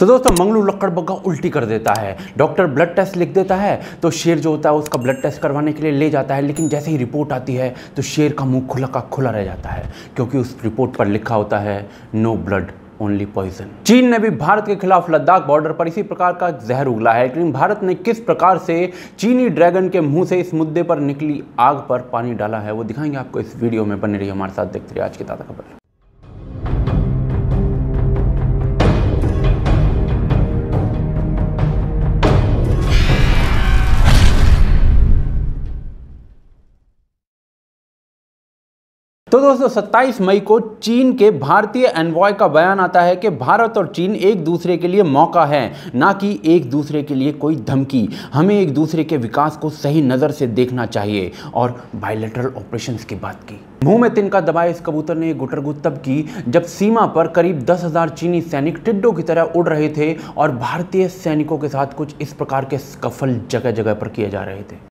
तो दोस्तों मंगलू लक्कड़बग्गा उल्टी कर देता है। डॉक्टर ब्लड टेस्ट लिख देता है तो शेर जो होता है उसका ब्लड टेस्ट करवाने के लिए ले जाता है, लेकिन जैसे ही रिपोर्ट आती है तो शेर का मुंह खुला का खुला रह जाता है, क्योंकि उस रिपोर्ट पर लिखा होता है नो ब्लड ओनली पॉइजन। चीन ने भी भारत के खिलाफ लद्दाख बॉर्डर पर इसी प्रकार का जहर उगला है, लेकिन भारत ने किस प्रकार से चीनी ड्रैगन के मुंह से इस मुद्दे पर निकली आग पर पानी डाला है वो दिखाएंगे आपको इस वीडियो में। बने रहिए हमारे साथ, देखते रहिए आज की ताज़ा खबर। तो दोस्तों 27 मई को चीन के भारतीय एनवॉय का बयान आता है कि भारत और चीन एक दूसरे के लिए मौका है, ना कि एक दूसरे के लिए कोई धमकी। हमें एक दूसरे के विकास को सही नज़र से देखना चाहिए और बायलैटरल ऑपरेशंस की बात की। मुंह में तिनका दबाए इस कबूतर ने गुटरगु तब की जब सीमा पर करीब 10,000 चीनी सैनिक टिड्डों की तरह उड़ रहे थे और भारतीय सैनिकों के साथ कुछ इस प्रकार के स्कफल जगह जगह पर किए जा रहे थे।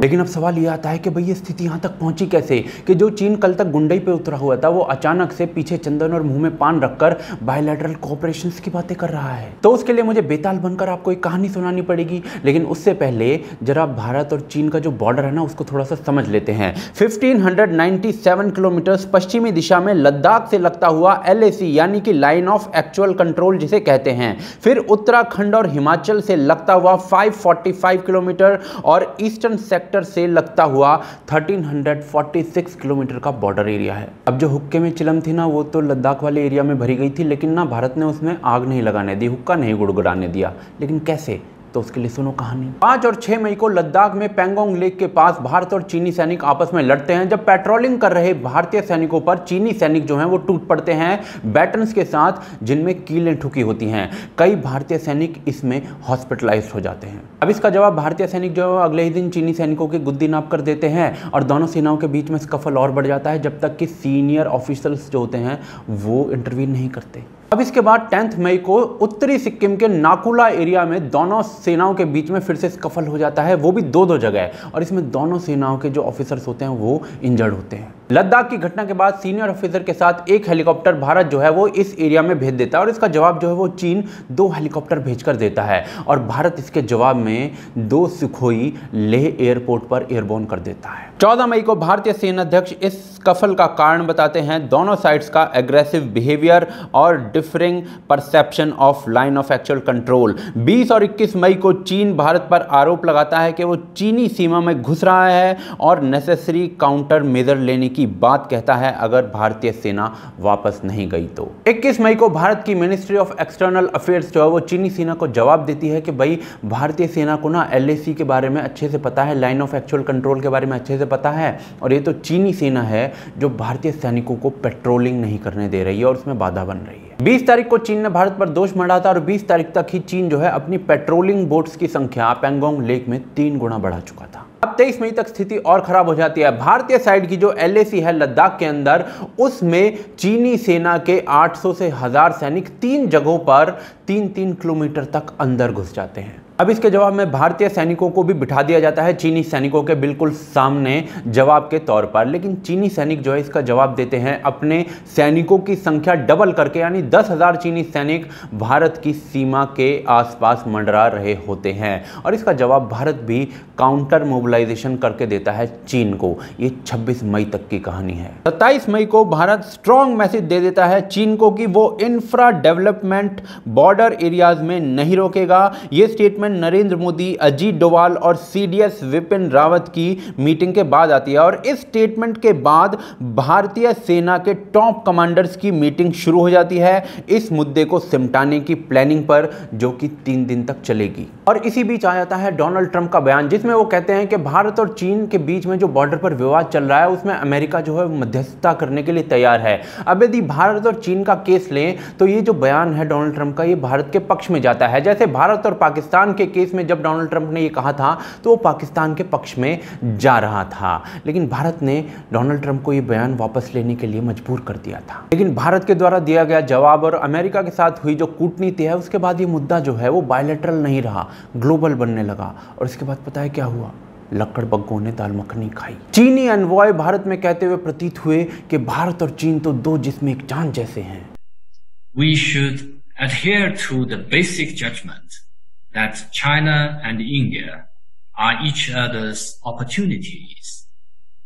लेकिन अब सवाल यह आता है कि भाई ये स्थिति यहाँ तक पहुंची कैसे कि जो चीन कल तक गुंडई पे उतरा हुआ था वो अचानक से पीछे चंदन और मुंह में पान रखकर बायलैटरल कोऑपरेशंस की बातें कर रहा है। तो उसके लिए मुझे बेताल बनकर आपको एक कहानी सुनानी पड़ेगी, लेकिन उससे पहले जरा भारत और चीन का जो बॉर्डर है ना उसको थोड़ा सा समझ लेते हैं। 1597 किलोमीटर पश्चिमी दिशा में लद्दाख से लगता हुआ LAC यानी कि लाइन ऑफ एक्चुअल कंट्रोल जिसे कहते हैं, फिर उत्तराखंड और हिमाचल से लगता हुआ 545 किलोमीटर और ईस्टर्न सेक्टर से लगता हुआ 1346 किलोमीटर का बॉर्डर एरिया है। अब जो हुक्के में चिलम थी ना वो तो लद्दाख वाले एरिया में भरी गई थी, लेकिन ना भारत ने उसमें आग नहीं लगाने दी, हुक्का नहीं गुड़गुड़ाने दिया। लेकिन कैसे, तो उसके लिए सुनो कहानी। 5 और 6 मई को लद्दाख में पेंगोंग लेक के पास भारत और चीनी सैनिक आपस में लड़ते हैं। जब पेट्रोलिंग कर रहे भारतीय सैनिकों पर चीनी सैनिक जो हैं वो टूट पड़ते हैं बैटन्स के साथ जिनमें कीलें ठुकी होती हैं। कई भारतीय सैनिक इसमें हॉस्पिटलाइज्ड हो जाते हैं। अब इसका जवाब भारतीय सैनिक जो है अगले ही दिन चीनी सैनिकों की गुद्दी नाप कर देते हैं और दोनों सेनाओं के बीच में स्कफल और बढ़ जाता है जब तक कि सीनियर ऑफिसर्स जो होते हैं वो इंटरवीन नहीं करते। अब इसके बाद 10 मई को उत्तरी सिक्किम के नाकुला एरिया में दोनों सेनाओं के बीच में फिर से स्कफल हो जाता है, वो भी दो जगह, और इसमें दोनों सेनाओं के जो ऑफिसर्स होते हैं वो इंजर्ड होते हैं। लद्दाख की घटना के बाद सीनियर ऑफिसर के साथ एक हेलीकॉप्टर भारत जो है वो इस एरिया में भेज देता है और इसका जवाब जो है वो चीन 2 हेलीकॉप्टर भेजकर देता है और भारत इसके जवाब में 2 सुखोई लेह एयरपोर्ट पर एयरबोर्न कर देता है। 14 मई को भारतीय सेनाध्यक्ष इस स्कफल का कारण बताते हैं दोनों साइड्स का एग्रेसिव बिहेवियर और differing perception of line of actual control. 20 और 21 मई को चीन भारत पर आरोप लगाता है कि वो चीनी सीमा में घुस रहा है और नेसेसरी काउंटर मेजर लेने की बात कहता है अगर भारतीय सेना वापस नहीं गई तो। 21 मई को भारत की मिनिस्ट्री ऑफ एक्सटर्नल अफेयर्स जो है वो चीनी सेना को जवाब देती है कि भाई भारतीय सेना को ना LAC के बारे में अच्छे से पता है, लाइन ऑफ एक्चुअल कंट्रोल के बारे में अच्छे से पता है, और ये तो चीनी सेना है जो भारतीय सैनिकों को पेट्रोलिंग नहीं करने दे रही है और उसमें बाधा बन रही है। 20 तारीख को चीन ने भारत पर दोष मढ़ा था और 20 तारीख तक ही चीन जो है अपनी पेट्रोलिंग बोट्स की संख्या पेंगोंग लेक में 3 गुना बढ़ा चुका था। अब 23 मई तक स्थिति और खराब हो जाती है। भारतीय साइड की जो LAC है लद्दाख के अंदर, उसमें चीनी सेना के 800 से 1000 सैनिक 3 जगहों पर 3-3 किलोमीटर तक अंदर घुस जाते हैं। अब इसके जवाब में भारतीय सैनिकों को भी बिठा दिया जाता है चीनी सैनिकों के बिल्कुल सामने जवाब के तौर पर, लेकिन चीनी सैनिक जो है इसका जवाब देते हैं अपने सैनिकों की संख्या डबल करके, यानी 10,000 चीनी सैनिक भारत की सीमा के आसपास मंडरा रहे होते हैं और इसका जवाब भारत भी काउंटर मोबिलाइजेशन करके देता है चीन को। ये 26 मई तक की कहानी है। 27 मई को भारत स्ट्रॉन्ग मैसेज दे देता है चीन को कि वो इंफ्रा डेवलपमेंट बॉर्डर एरियाज में नहीं रोकेगा। ये स्टेटमेंट नरेंद्र मोदी, अजीत डोवाल और CDS विपिन रावत की मीटिंग के बाद आती है और इस स्टेटमेंट के बाद भारतीय सेना के टॉप कमांडर्स की मीटिंग शुरू हो जाती है इस मुद्दे को सिमटाने की प्लानिंग पर, जो कि 3 दिन तक चलेगी। और इसी बीच आ जाता है डोनाल्ड ट्रंप का बयान जिसमें वो कहते हैं कि भारत और चीन के बीच में जो बॉर्डर पर विवाद चल रहा है उसमें अमेरिका जो है मध्यस्थता करने के लिए तैयार है। अब यदि भारत और चीन का केस लें तो ये जो बयान है डोनाल्ड ट्रंप का, ये भारत के पक्ष में जाता है। जैसे भारत और पाकिस्तान के केस में जब डोनाल्ड ट्रंप ने ये कहा था तो वो पाकिस्तान के पक्ष में जा रहा था, लेकिन भारत ने डोनाल्ड ट्रंप को ये बयान वापस लेने के लिए मजबूर कर दिया था। लेकिन भारत के द्वारा दिया गया जवाब और अमेरिका के साथ हुई जो कूटनीति है उसके बाद ये मुद्दा जो है वो बायलैटरल नहीं रहा, ग्लोबल बनने लगा। और इसके बाद पता है क्या हुआ? लक्कड़ बग्गों ने दाल मखनी खाई। चीनी एनवॉय भारत में कहते हुए प्रतीत हुए कि भारत और चीन तो दो जिस्म एक जान जैसे हैं। We should adhere to the basic judgment that China and India are each other's opportunities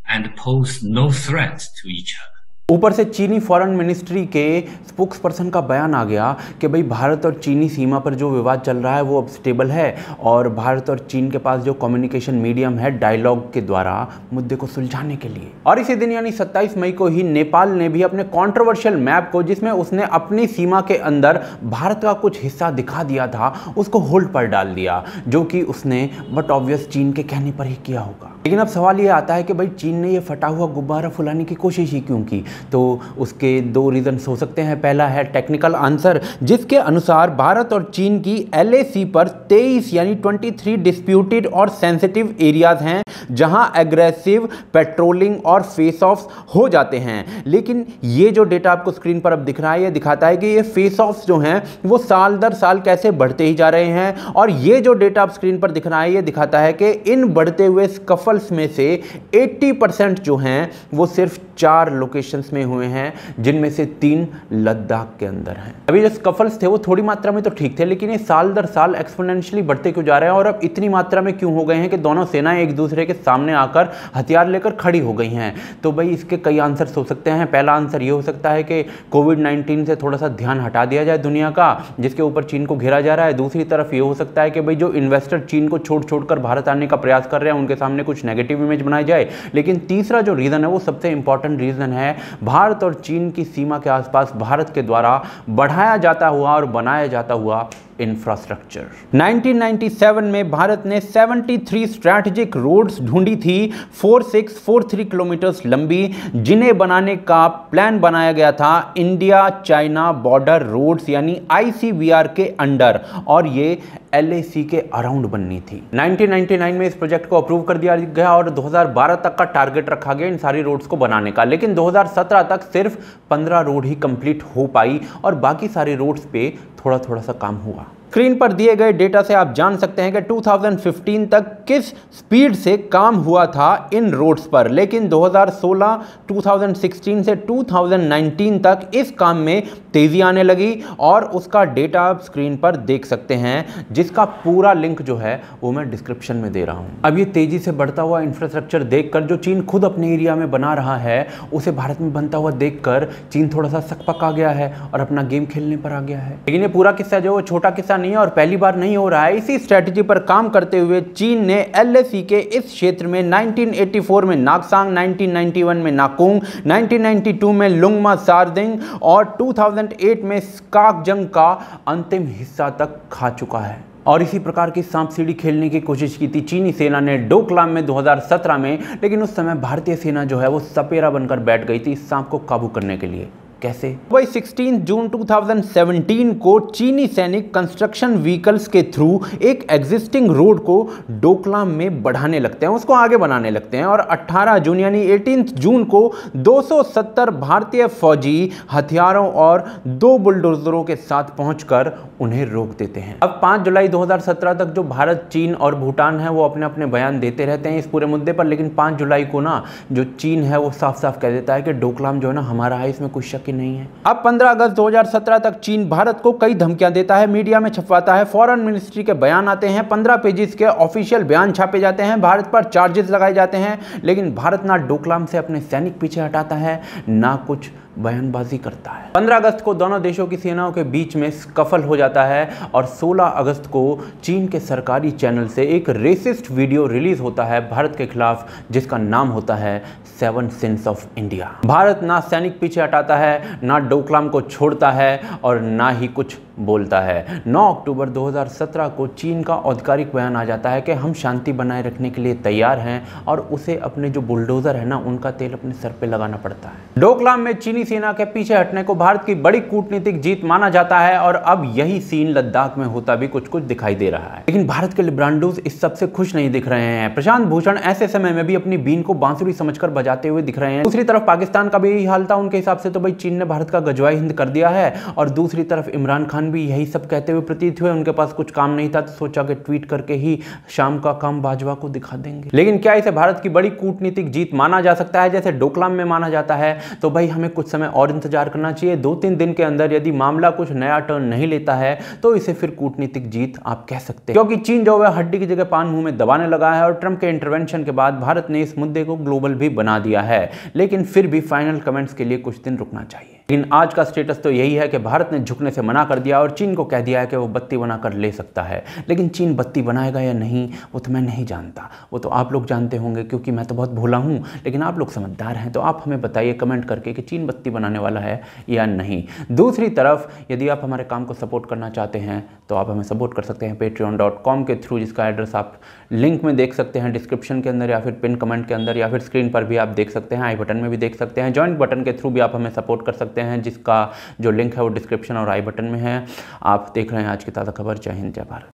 and pose no threat to each other. ऊपर से चीनी फॉरेन मिनिस्ट्री के स्पोक्स पर्सन का बयान आ गया कि भाई भारत और चीनी सीमा पर जो विवाद चल रहा है वो अब स्टेबल है और भारत और चीन के पास जो कम्युनिकेशन मीडियम है डायलॉग के द्वारा मुद्दे को सुलझाने के लिए। और इसी दिन यानी 27 मई को ही नेपाल ने भी अपने कंट्रोवर्शियल मैप को, जिसमें उसने अपनी सीमा के अंदर भारत का कुछ हिस्सा दिखा दिया था, उसको होल्ड पर डाल दिया, जो कि उसने बट ऑब्वियस चीन के कहने पर ही किया होगा। लेकिन अब सवाल ये आता है कि भाई चीन ने ये फटा हुआ गुब्बारा फुलाने की कोशिश ही क्यों की? तो उसके दो रीजंस हो सकते हैं। पहला है टेक्निकल आंसर, जिसके अनुसार भारत और चीन की LAC पर 23 यानी 23 डिस्प्यूटेड और सेंसिटिव एरियाज हैं जहां एग्रेसिव पेट्रोलिंग और फेस ऑफ्स हो जाते हैं। लेकिन ये जो डेटा आपको स्क्रीन पर अब दिख रहा है, ये दिखाता है कि ये फेस ऑफ्स जो हैं वो साल दर साल कैसे बढ़ते ही जा रहे हैं। और ये जो डेटा आप स्क्रीन पर दिख रहा है, ये दिखाता है कि इन बढ़ते हुए स्कफल्स में से 80% जो हैं वो सिर्फ 4 लोकेशंस में हुए हैं, जिनमें से 3 लद्दाख के अंदर हैं। अभी जो स्कफल्स थे वो थोड़ी मात्रा में तो ठीक थे, लेकिन ये साल दर साल एक्सपोनेंशियली बढ़ते क्यों जा रहे हैं और अब इतनी मात्रा में क्यों हो गए हैं कि दोनों सेनाएं एक दूसरे के सामने आकर हथियार लेकर खड़ी हो गई हैं? तो भाई इसके कई आंसर्स हो सकते हैं। पहला आंसर ये हो सकता है कि कोविड-19 से थोड़ा सा ध्यान हटा दिया जाए दुनिया का, जिसके ऊपर चीन को घेरा जा रहा है। दूसरी तरफ ये हो सकता है कि भाई जो इन्वेस्टर चीन को छोड़ कर भारत आने का प्रयास कर रहे हैं उनके सामने कुछ नेगेटिव इमेज बनाई जाए। लेकिन तीसरा जो रीजन है वो सबसे इंपॉर्टेंट रीजन है, भारत और चीन की सीमा के आसपास भारत के द्वारा बढ़ाया जाता हुआ और बनाया जाता हुआ इंफ्रास्ट्रक्चर। 1997 में भारत ने 73 स्ट्रैटेजिक रोड्स ढूंढी थी, 4643 किलोमीटर लंबी, जिन्हें बनाने का प्लान बनाया गया था इंडिया चाइना बॉर्डर रोड्स यानी ICBR के अंडर, और ये LAC के अराउंड बननी थी। 1999 में इस प्रोजेक्ट को अप्रूव कर दिया गया और 2012 तक का टारगेट रखा गया इन सारी रोड्स को बनाने का। लेकिन 2017 तक सिर्फ 15 रोड ही कंप्लीट हो पाई और बाकी सारे रोड्स पे थोड़ा थोड़ा सा काम हुआ। स्क्रीन पर दिए गए डेटा से आप जान सकते हैं कि 2015 तक किस स्पीड से काम हुआ था इन रोड्स पर, लेकिन 2016, 2016 से 2019 तक इस काम में तेजी आने लगी और उसका डेटा आप स्क्रीन पर देख सकते हैं, जिसका पूरा लिंक जो है वो मैं डिस्क्रिप्शन में दे रहा हूं। अब ये तेजी से बढ़ता हुआ इंफ्रास्ट्रक्चर देखकर जो चीन खुद अपने एरिया में बना रहा है, उसे भारत में बनता हुआ देखकर चीन थोड़ा सा सकपका गया है और अपना गेम खेलने पर आ गया है। लेकिन ये पूरा किस्सा जो छोटा किस्सा नहीं है और पहली बार नहीं हो रहा है। इसी स्ट्रेटजी पर काम करते हुए चीन ने LAC के इस क्षेत्र में 1984 में नाकसांग, 1991 में नाकुंग, 1992 में लुंगमा सारदिंग और 2008 में स्काकजंग का अंतिम हिस्सा तक खा चुका है। और इसी प्रकार की सांप सीढ़ी खेलने की कोशिश की थी चीनी सेना ने डोकलाम में 2017 में, लेकिन उस समय भारतीय सेना जो है वो सपेरा बनकर बैठ गई थी इस सांप को काबू करने के लिए। कैसे? वही 16 जून 2017 को चीनी सैनिक कंस्ट्रक्शन व्हीकल्स के थ्रू एक एग्जिस्टिंग रोड को डोकलाम में बढ़ाने लगते हैं, उसको आगे बनाने लगते हैं और 18 जून यानी 18 जून को 270 भारतीय फौजी हथियारों और 2 बुलडोजरों के साथ पहुंचकर उन्हें रोक देते हैं। अब 5 जुलाई 2017 तक जो भारत, चीन और भूटान है वो अपने अपने बयान देते रहते हैं इस पूरे मुद्दे पर, लेकिन 5 जुलाई को ना जो चीन है वो साफ साफ कह देता है कि डोकलाम जो है ना हमारा है, इसमें कोई शक नहीं है। अब 15 अगस्त 2017 तक चीन भारत को कई धमकियां देता है, मीडिया में छपवाता है, फॉरेन मिनिस्ट्री के बयान आते हैं, 15 पेजेस के ऑफिशियल बयान छापे जाते हैं, भारत पर चार्जेस लगाए जाते हैं, लेकिन भारत ना डोकलाम से अपने सैनिक पीछे हटाता है ना कुछ बयानबाजी करता है। 15 अगस्त को दोनों देशों की सेनाओं के बीच में स्कफल हो जाता है और 16 अगस्त को चीन के सरकारी चैनल से एक रेसिस्ट वीडियो रिलीज होता है भारत के खिलाफ, जिसका नाम होता है 7 सिंस ऑफ इंडिया। भारत ना सैनिक पीछे हटाता है, ना डोकलाम को छोड़ता है और ना ही कुछ बोलता है। 9 अक्टूबर 2017 को चीन का आधिकारिक बयान आ जाता है कि हम शांति बनाए रखने के लिए तैयार हैं और उसे अपने जो बुलडोजर है ना उनका तेल अपने सर पे लगाना पड़ता है। डोकलाम में चीनी सेना के पीछे हटने को भारत की बड़ी कूटनीतिक जीत माना जाता है और अब यही सीन लद्दाख में होता भी कुछ कुछ दिखाई दे रहा है। लेकिन भारत के लिब्रांडोज इस सबसे खुश नहीं दिख रहे हैं। प्रशांत भूषण ऐसे समय में भी अपनी बीन को बांसुरी समझकर बजाते हुए दिख रहे हैं। दूसरी तरफ पाकिस्तान का भी यही हाल था। उनके हिसाब से तो भाई चीन ने भारत का गजवाई हिंद कर दिया है और दूसरी तरफ इमरान खान भी यही सब कहते हुए प्रतीत हुए। उनके पास कुछ काम नहीं था तो सोचा कि ट्वीट करके ही शाम का काम बाजवा को दिखा देंगे। लेकिन क्या इसे भारत की बड़ी कूटनीतिक जीत माना जा सकता है जैसे डोकलाम में माना जाता है? तो भाई हमें कुछ समय और इंतजार करना चाहिए। 2-3 दिन के अंदर यदि मामला कुछ नया टर्न नहीं लेता है तो इसे फिर कूटनीतिक जीत आप कह सकते हैं, क्योंकि चीन जो है हड्डी की जगह पान मुंह में दबाने लगा है और ट्रंप के इंटरवेंशन के बाद भारत ने इस मुद्दे को ग्लोबल भी बना दिया है। लेकिन फिर भी फाइनल कमेंट्स के लिए कुछ दिन रुकना चाहिए। लेकिन आज का स्टेटस तो यही है कि भारत ने झुकने से मना कर दिया और चीन को कह दिया है कि वो बत्ती बनाकर ले सकता है। लेकिन चीन बत्ती बनाएगा या नहीं वो तो मैं नहीं जानता, वो तो आप लोग जानते होंगे, क्योंकि मैं तो बहुत भोला हूँ। लेकिन आप लोग समझदार हैं तो आप हमें बताइए कमेंट करके कि चीन बत्ती बनाने वाला है या नहीं। दूसरी तरफ यदि आप हमारे काम को सपोर्ट करना चाहते हैं तो आप हमें सपोर्ट कर सकते हैं patreon.com के थ्रू, जिसका एड्रेस आप लिंक में देख सकते हैं डिस्क्रिप्शन के अंदर या फिर पिन कमेंट के अंदर या फिर स्क्रीन पर भी आप देख सकते हैं, आई बटन में भी देख सकते हैं। जॉइंट बटन के थ्रू भी आप हमें सपोर्ट कर सकते हैं, जिसका जो लिंक है वो डिस्क्रिप्शन और आई बटन में है। आप देख रहे हैं आज की ताज़ा खबर। जय हिंद, जय भारत।